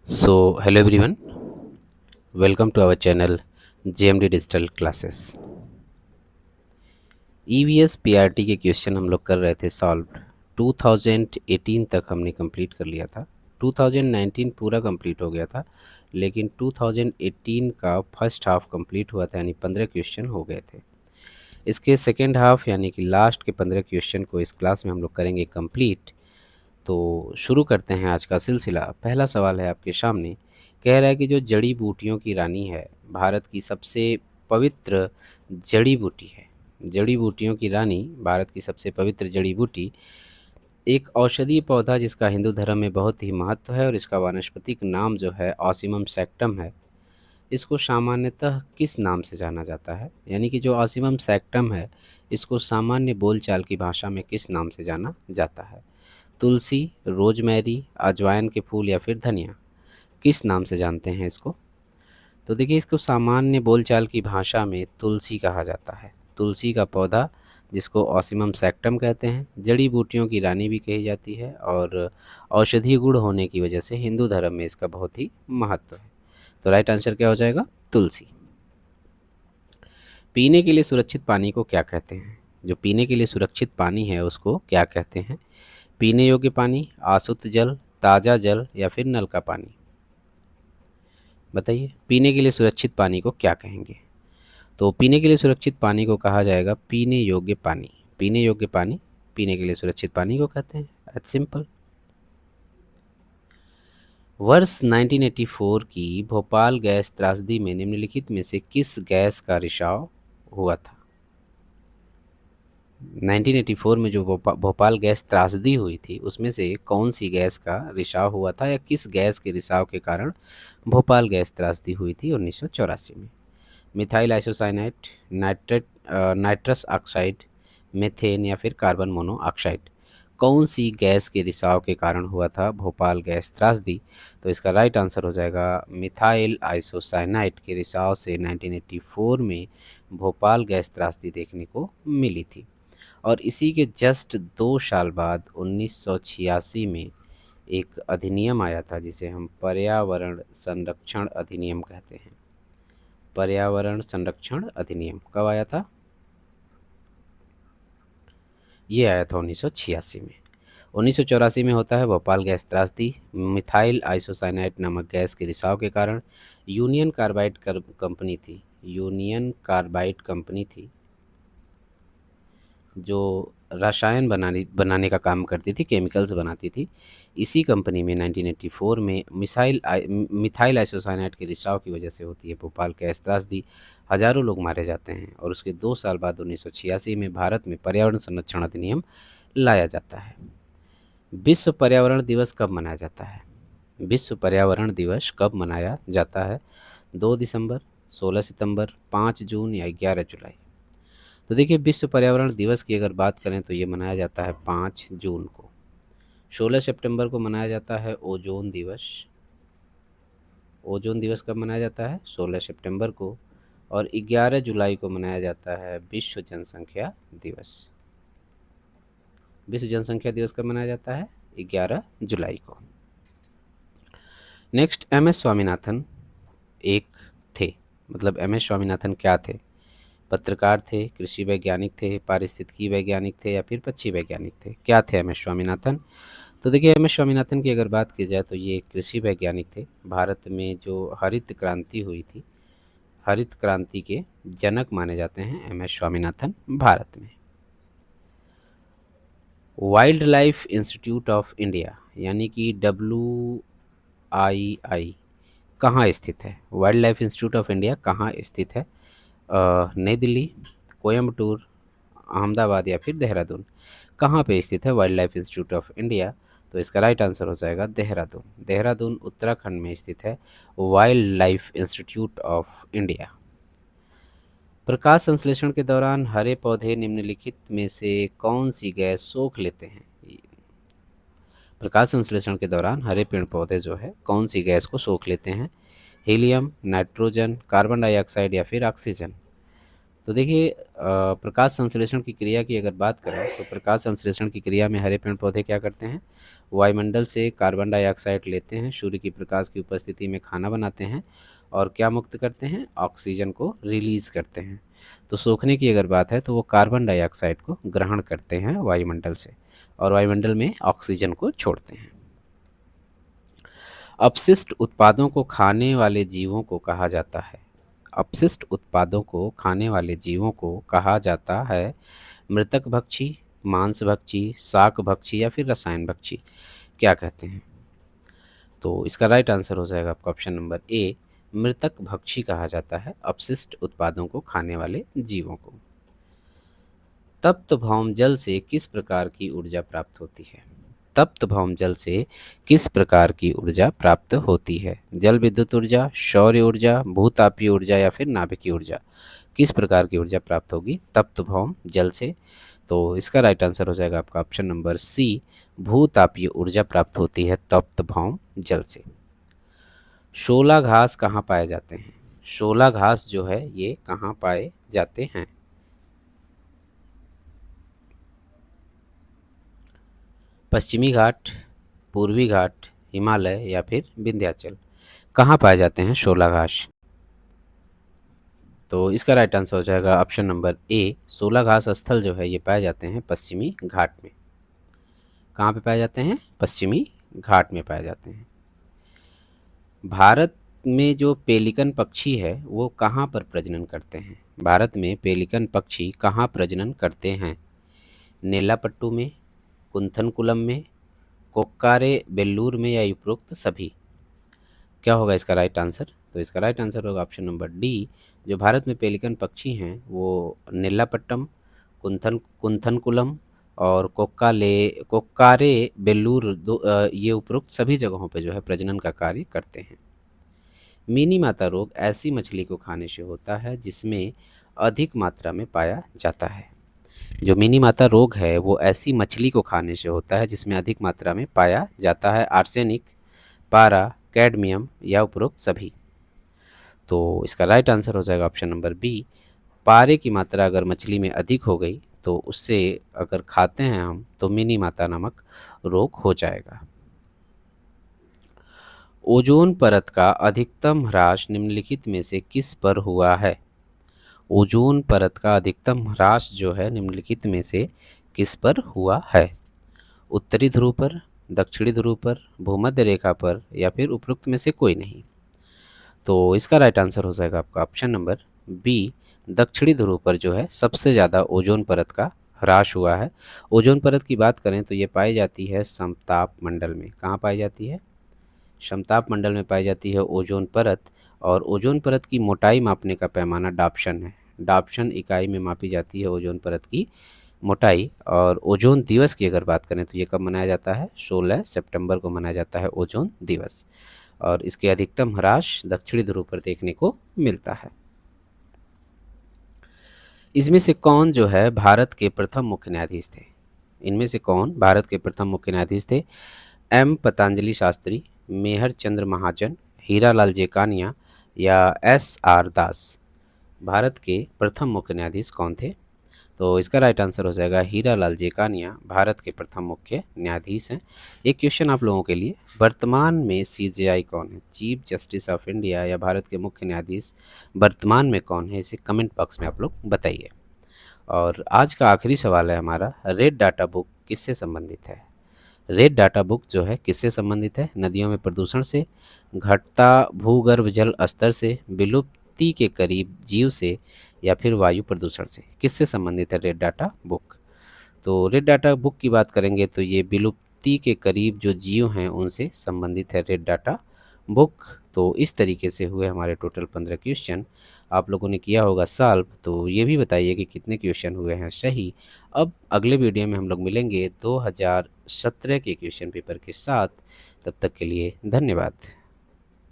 So, hello everyone, welcome to our channel JMD Digital Classes. EVS PRT के question हम लोग कर रहे थे सॉल्व 2018 तक हमने कंप्लीट कर लिया था। 2019 पूरा कंप्लीट हो गया था, लेकिन 2018 का फर्स्ट हाफ कंप्लीट हुआ था, यानी 15 क्वेश्चन हो गए थे। इसके सेकेंड हाफ यानी कि लास्ट के 15 क्वेश्चन को इस क्लास में हम लोग करेंगे कंप्लीट। तो शुरू करते हैं आज का सिलसिला। पहला सवाल है आपके सामने, कह रहा है कि जो जड़ी बूटियों की रानी है, भारत की सबसे पवित्र जड़ी बूटी है। जड़ी बूटियों की रानी, भारत की सबसे पवित्र जड़ी बूटी, एक औषधीय पौधा जिसका हिंदू धर्म में बहुत ही महत्व है और इसका वानस्पतिक नाम जो है ऑसिमम सैक्टम है। इसको सामान्यतः किस नाम से जाना जाता है? यानी कि जो ऑसिमम सैक्टम है, इसको सामान्य बोलचाल की भाषा में किस नाम से जाना जाता है? तुलसी, रोजमेरी, अजवाइन के फूल या फिर धनिया? किस नाम से जानते हैं इसको? तो देखिए, इसको सामान्य बोलचाल की भाषा में तुलसी कहा जाता है। तुलसी का पौधा, जिसको ऑसिमम सैक्टम कहते हैं, जड़ी बूटियों की रानी भी कही जाती है और औषधीय गुण होने की वजह से हिंदू धर्म में इसका बहुत ही महत्व है। तो राइट आंसर क्या हो जाएगा? तुलसी। पीने के लिए सुरक्षित पानी को क्या कहते हैं? जो पीने के लिए सुरक्षित पानी है उसको क्या कहते हैं? पीने योग्य पानी, आशुद्ध जल, ताज़ा जल या फिर नल का पानी? बताइए, पीने के लिए सुरक्षित पानी को क्या कहेंगे? तो पीने के लिए सुरक्षित पानी को कहा जाएगा पीने योग्य पानी। पीने योग्य पानी, पीने के लिए सुरक्षित पानी को कहते हैं। It's simple. वर्ष 1984 की भोपाल गैस त्रासदी में निम्नलिखित में से किस गैस का रिसाव हुआ था? 1984 में जो भोपाल गैस त्रासदी हुई थी, उसमें से कौन सी गैस का रिसाव हुआ था, या किस गैस के रिसाव के कारण भोपाल गैस त्रासदी हुई थी 1984 में? Methyl isocyanide, nitrous oxide, methane या फिर कार्बन मोनोऑक्साइड? कौन सी गैस के रिसाव के कारण हुआ था भोपाल गैस त्रासदी? तो इसका राइट आंसर हो जाएगा मिथाइल आइसोसाइनाइड के रिसाव से 1984 में भोपाल गैस त्रासदी देखने को मिली थी। और इसी के जस्ट 2 साल बाद 1986 में एक अधिनियम आया था जिसे हम पर्यावरण संरक्षण अधिनियम कहते हैं। पर्यावरण संरक्षण अधिनियम कब आया था? ये आया था 1986 में। 1984 में होता है भोपाल गैस त्रासदी। मिथाइल आइसोसाइनाइड नामक गैस के रिसाव के कारण यूनियन कार्बाइड कंपनी थी, यूनियन कार्बाइड कंपनी थी जो रसायन बनाने का काम करती थी, केमिकल्स बनाती थी। इसी कंपनी में 1984 में मिथाइल आइसोसाइनाइड के रिसाव की वजह से होती है भोपाल गैस त्रासदी। हज़ारों लोग मारे जाते हैं और उसके 2 साल बाद 1986 में भारत में पर्यावरण संरक्षण अधिनियम लाया जाता है। विश्व पर्यावरण दिवस कब मनाया जाता है? विश्व पर्यावरण दिवस कब मनाया जाता है? 2 दिसंबर, 16 सितंबर, 5 जून या 11 जुलाई? तो देखिए, विश्व पर्यावरण दिवस की अगर बात करें तो ये मनाया जाता है 5 जून को। 16 सितंबर को मनाया जाता है ओजोन दिवस। ओजोन दिवस कब मनाया जाता है? 16 सितंबर को। और 11 जुलाई को मनाया जाता है विश्व जनसंख्या दिवस। विश्व जनसंख्या दिवस कब मनाया जाता है? 11 जुलाई को। नेक्स्ट, एम एस स्वामीनाथन एक थे, मतलब एम एस स्वामीनाथन क्या थे? पत्रकार थे, कृषि वैज्ञानिक थे, पारिस्थितिकी वैज्ञानिक थे या फिर पक्षी वैज्ञानिक थे? क्या थे एम एस स्वामीनाथन? तो देखिए, एम एस स्वामीनाथन की अगर बात की जाए तो ये कृषि वैज्ञानिक थे। भारत में जो हरित क्रांति हुई थी, हरित क्रांति के जनक माने जाते हैं एम एस स्वामीनाथन भारत में। Wild life Institute of India यानी कि WII कहाँ स्थित है? Wildlife Institute of India कहाँ स्थित है? नई दिल्ली, कोयम्बटूर, अहमदाबाद या फिर देहरादून? कहाँ पे स्थित है Wildlife Institute of India? तो इसका राइट आंसर हो जाएगा देहरादून। देहरादून उत्तराखंड में स्थित है Wildlife Institute of India. प्रकाश संश्लेषण के दौरान हरे पौधे निम्नलिखित में से कौन सी गैस सोख लेते हैं? प्रकाश संश्लेषण के दौरान हरे पेड़ पौधे जो है कौन सी गैस को सोख लेते हैं? हीलियम, नाइट्रोजन, कार्बन डाइऑक्साइड या फिर ऑक्सीजन? तो देखिए प्रकाश संश्लेषण की क्रिया की अगर बात करें तो प्रकाश संश्लेषण की क्रिया में हरे पेड़ पौधे क्या करते हैं, वायुमंडल से कार्बन डाइऑक्साइड लेते हैं, सूर्य की प्रकाश की उपस्थिति में खाना बनाते हैं और क्या मुक्त करते हैं, ऑक्सीजन को रिलीज करते हैं। तो सोखने की अगर बात है तो वो कार्बन डाइऑक्साइड को ग्रहण करते हैं वायुमंडल से और वायुमंडल में ऑक्सीजन को छोड़ते हैं। अपशिष्ट उत्पादों को खाने वाले जीवों को कहा जाता है, अपशिष्ट उत्पादों को खाने वाले जीवों को कहा जाता है मृतक भक्षी, मांस भक्षी, शाक भक्षी या फिर रसायन भक्षी, क्या कहते हैं? तो इसका राइट आंसर हो जाएगा आपका ऑप्शन नंबर ए, मृतक भक्षी कहा जाता है अपशिष्ट उत्पादों को खाने वाले जीवों को। तप्त भौम जल से किस प्रकार की ऊर्जा प्राप्त होती है? तप्त भौम जल से किस प्रकार की ऊर्जा प्राप्त होती है? जल विद्युत ऊर्जा, सौर ऊर्जा, भूतापीय ऊर्जा या फिर नाभिकीय ऊर्जा, किस प्रकार की ऊर्जा प्राप्त होगी तप्त भौम जल से? तो इसका राइट आंसर हो जाएगा आपका ऑप्शन नंबर सी, भूतापीय ऊर्जा प्राप्त होती है तप्त भौम जल से। शोला घास कहाँ पाए जाते हैं? शोला घास जो है ये कहाँ पाए जाते हैं? पश्चिमी घाट, पूर्वी घाट, हिमालय या फिर विंध्याचल, कहाँ पाए जाते हैं शोला घास? तो इसका राइट आंसर हो जाएगा ऑप्शन नंबर ए, शोला घास स्थल जो है ये पाए जाते हैं पश्चिमी घाट में। कहाँ पे पाए जाते हैं? पश्चिमी घाट में पाए जाते हैं। भारत में जो पेलिकन पक्षी है वो कहाँ पर प्रजनन करते हैं? भारत में पेलिकन पक्षी कहाँ प्रजनन करते हैं? नेलापट्टू में, कुंथनकुलम में, कोक्कारे बेल्लूर में या उपरोक्त सभी, क्या होगा इसका राइट आंसर? तो इसका राइट आंसर होगा ऑप्शन नंबर डी, जो भारत में पेलिकन पक्षी हैं वो नेल्लापट्टम, कुंथनकुलम और कोक्कारे बेल्लूर ये उपरोक्त सभी जगहों पे जो है प्रजनन का कार्य करते हैं। मिनी माता रोग ऐसी मछली को खाने से होता है जिसमें अधिक मात्रा में पाया जाता है। जो मिनी माता रोग है वो ऐसी मछली को खाने से होता है जिसमें अधिक मात्रा में पाया जाता है आर्सेनिक, पारा, कैडमियम या उपरोक्त सभी। तो इसका राइट आंसर हो जाएगा ऑप्शन नंबर बी, पारे की मात्रा अगर मछली में अधिक हो गई तो उससे अगर खाते हैं हम तो मिनी माता नामक रोग हो जाएगा। ओजोन परत का अधिकतम ह्रास निम्नलिखित में से किस पर हुआ है? ओजोन परत का अधिकतम ह्रास जो है निम्नलिखित में से किस पर हुआ है? उत्तरी ध्रुव पर, दक्षिणी ध्रुव पर, भूमध्य रेखा पर या फिर उपरोक्त में से कोई नहीं। तो इसका राइट आंसर हो जाएगा आपका ऑप्शन नंबर बी, दक्षिणी ध्रुव पर जो है सबसे ज़्यादा ओजोन परत का ह्रास हुआ है। ओजोन परत की बात करें तो ये पाई जाती है समताप मंडल में। कहाँ पाई जाती है? समताप मंडल में पाई जाती है ओजोन परत। और ओजोन परत की मोटाई मापने का पैमाना डाप्शन है। डाप्शन इकाई में मापी जाती है ओजोन परत की मोटाई। और ओजोन दिवस की अगर बात करें तो ये कब मनाया जाता है? 16 सितंबर को मनाया जाता है ओजोन दिवस। और इसके अधिकतम ह्रास दक्षिणी ध्रुव पर देखने को मिलता है। इसमें से कौन जो है भारत के प्रथम मुख्य न्यायाधीश थे? इनमें से कौन भारत के प्रथम मुख्य न्यायाधीश थे? एम पतंजलि शास्त्री, मेहर चंद्र महाजन, हीरालाल जेकानिया या एस आर दास, भारत के प्रथम मुख्य न्यायाधीश कौन थे? तो इसका राइट आंसर हो जाएगा हीरालाल जेकानिया भारत के प्रथम मुख्य न्यायाधीश हैं। एक क्वेश्चन आप लोगों के लिए, वर्तमान में सीजेआई कौन है? चीफ जस्टिस ऑफ इंडिया या भारत के मुख्य न्यायाधीश वर्तमान में कौन है? इसे कमेंट बॉक्स में आप लोग बताइए। और आज का आखिरी सवाल है हमारा, रेड डाटा बुक किससे संबंधित है? रेड डाटा बुक जो है किससे संबंधित है? नदियों में प्रदूषण से, घटता भूगर्भ जल स्तर से, विलुप्ति के करीब जीव से या फिर वायु प्रदूषण से, किससे संबंधित है रेड डाटा बुक? तो रेड डाटा बुक की बात करेंगे तो ये विलुप्ति के करीब जो जीव हैं उनसे संबंधित है रेड डाटा बुक। तो इस तरीके से हुए हमारे टोटल 15 क्वेश्चन। आप लोगों ने किया होगा सॉल्व, तो ये भी बताइए कि कितने क्वेश्चन हुए हैं सही। अब अगले वीडियो में हम लोग मिलेंगे 2017 के क्वेश्चन पेपर के साथ। तब तक के लिए धन्यवाद।